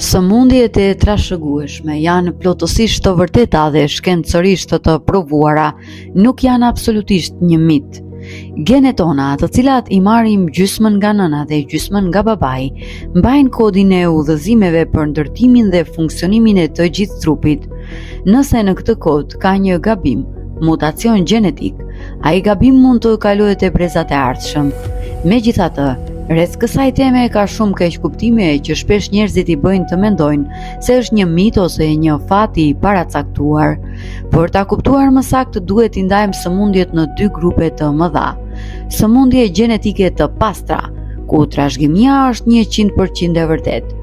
Sëmundjet e trashëgueshme janë plotësisht të vërteta dhe shkencërisht të provuara, nuk janë absolutisht një mit. Genet tona, të cilat i marrim gjysmën nga nëna dhe gjysmën nga babai, mbajnë kodin e udhëzimeve për ndërtimin dhe funksionimin e të gjithë trupit. Nëse në këtë kod ka një gabim, mutacion gjenetik, ai gabim mund të kalojë te brezat e ardhshëm. Megjithatë, rreth kësaj teme ka shumë keq kuptime që shpesh njerëzit i bëjnë të mendojnë se është një mit ose një fat i paracaktuar. Për ta kuptuar më saktë, duhet i ndajmë sëmundjet në dy grupe të mëdha. Sëmundje gjenetike të pastra, ku trashëgimia është 100% e vërtet.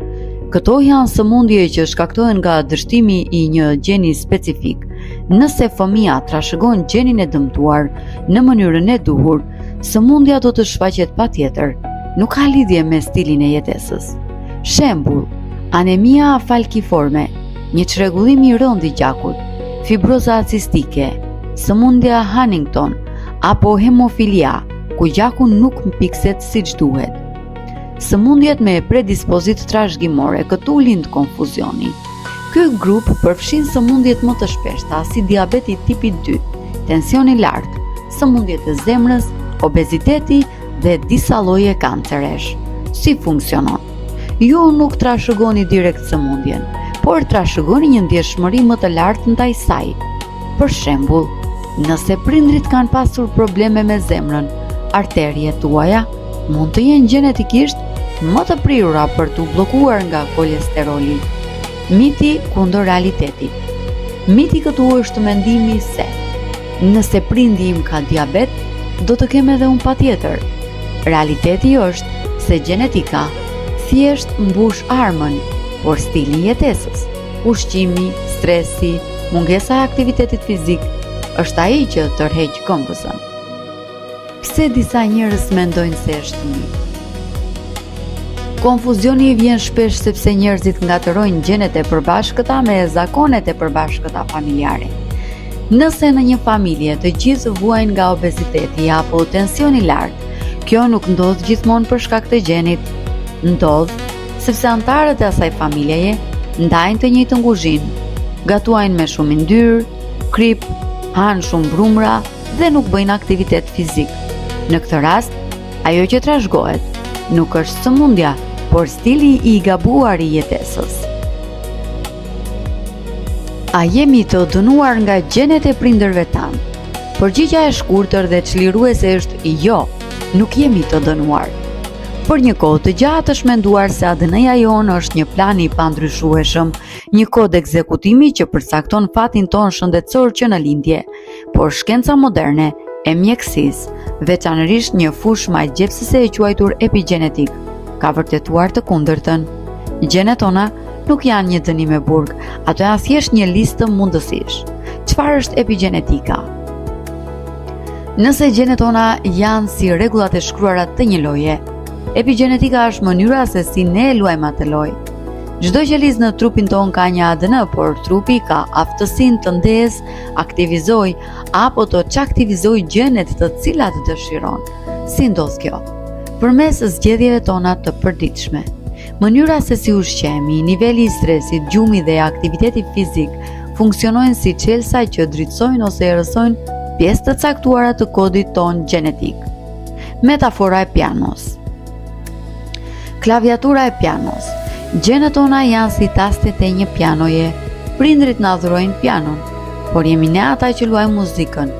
Këto janë sëmundje që shkaktohen nga dështimi i një gjeni specifik. Nëse fëmia trashëgon gjenin e dëmtuar në mënyrën e duhur, sëmundja do të shfaqet patjetër. Nuk ka lidhje me stilin e jetesës. Shembull, anemia falciforme, një çrregullim i rënd i gjakut, fibroza cistike, sëmundja Huntington apo hemofilia, ku gjaku nuk mpikset siç duhet. Sëmundjet me predispozit trashëgimore, këtu lind konfuzioni. Ky grup përfshin sëmundjet më të shpeshta si diabeti tipi 2, tensioni lart, sëmundjet e zemrës, obeziteti dhe disa lloje kanceresh. Si funksionon? Ju nuk trashëgoni direkt sëmundjen, por trashëgoni një ndjeshmëri më të lartë ndaj saj. Për shembull, nëse prindrit kanë pasur probleme me zemrën, arteriet tuaja mund të jenë gjenetikisht më të prirura për t'u bllokuar nga kolesteroli. Miti kundër realitetit. Miti këtu është mendimi se nëse prindi im ka diabet, do të kem edhe unë patjetër. Realiteti është se gjenetika thjesht mbush armën, por stili i jetesës, ushqimi, stresi, mungesa e aktivitetit fizik është ai që tërheq këmbësën. Pse disa njerëz mendojnë se është mit? Konfuzioni vjen shpesh sepse njerëzit ngatërojnë gjenet e përbashkëta me zakonet e përbashkëta familjare. Nëse në një familje të gjithë vuajnë nga obeziteti apo tensioni lart, kjo nuk ndodh gjithmonë për shkak të gjenit. Ndodh sepse anëtarët e asaj familjeje ndajnë të njëjtën kuzhinë, gatuajnë me shumë yndyrë, krip, hanë shumë brumra dhe nuk bëjnë aktivitet fizik. Në këtë rast, ajo që trashëgohet nuk është sëmundja, por stili i gabuar i jetesës. A jemi të dënuar nga gjenet e prindërve tanë? Përgjigjja e shkurtër dhe çliruese është jo, nuk jemi të dënuar. Për një kohë të gjatë është menduar se ADN-ja jonë është një plan i pandryshueshëm, një kod ekzekutimi që përcakton fatin tonë shëndetësor që në lindje, por shkenca moderne e mjekësisë, veçanërisht një fushë majtgjepsëse e quajtur epigjenetik, ka vërtetuar të kundërtën. Gjenet tona nuk janë një dënim e burg, ato janë thjesht një listë mundësish. Çfarë është epigjenetika? Nëse gjenet tona janë si rregullat e shkruara të një loje, epigjenetika është mënyra se si ne luajmë atë lojë. Çdo qelizë në trupin ton ka një ADN, por trupi ka aftësinë të ndezë, aktivizoj apo të çaktivizoj gjenet të cilat dëshiron. Si ndodh kjo? Përmes zgjedhjeve tona të përditshme. Mënyra se si ushqemi, niveli i stresit, gjumi dhe aktiviteti fizik funksionojnë si çelësa që drejtsojnë ose erësojnë pjesë të caktuara të kodit ton gjenetik. Metafora e pianos. Klaviatura e pianos. Gjenet tona janë si tastet e një pianoje. Prindrit na dhurojnë pianon, por jemi ne ata që luajmë muzikën.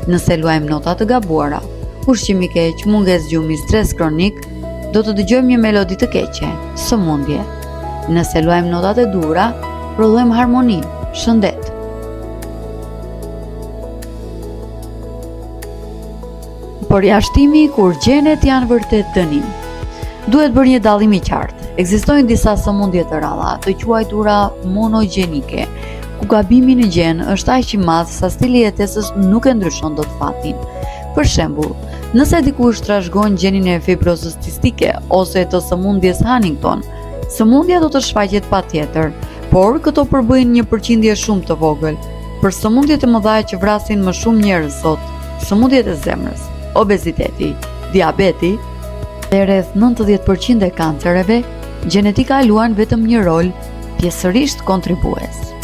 Nëse luajmë nota të gabuara, ushqim i keq, mungesë gjumi, stres kronik, do të dëgjojmë një melodi të keqe, sëmundje. Nëse luajmë notat e duhura, prodhojmë harmoni, shëndet. Përjashtimi kur gjenet janë vërtet dënim. Duhet bërë një dallim i qartë. Ekzistojnë disa sëmundje të ralla, të quajtura monogjenike, ku gabimi në gjen është aq i madh sa stili i jetesës nuk e ndryshon dot fatin. Për shembull, nëse dikush trashëgon gjenin e fibrozës cistike ose të sëmundjes Huntington, sëmundja do të shfaqet patjetër, por këto përbëjnë një përqindje shumë të vogël. Për sëmundjet e mëdha që vrasin më shumë njerëz sot, sëmundjet e zemrës, obeziteti, diabeti dhe rreth 90% e kancereve Gjenetika luan vetëm një rol pjesërisht kontribues.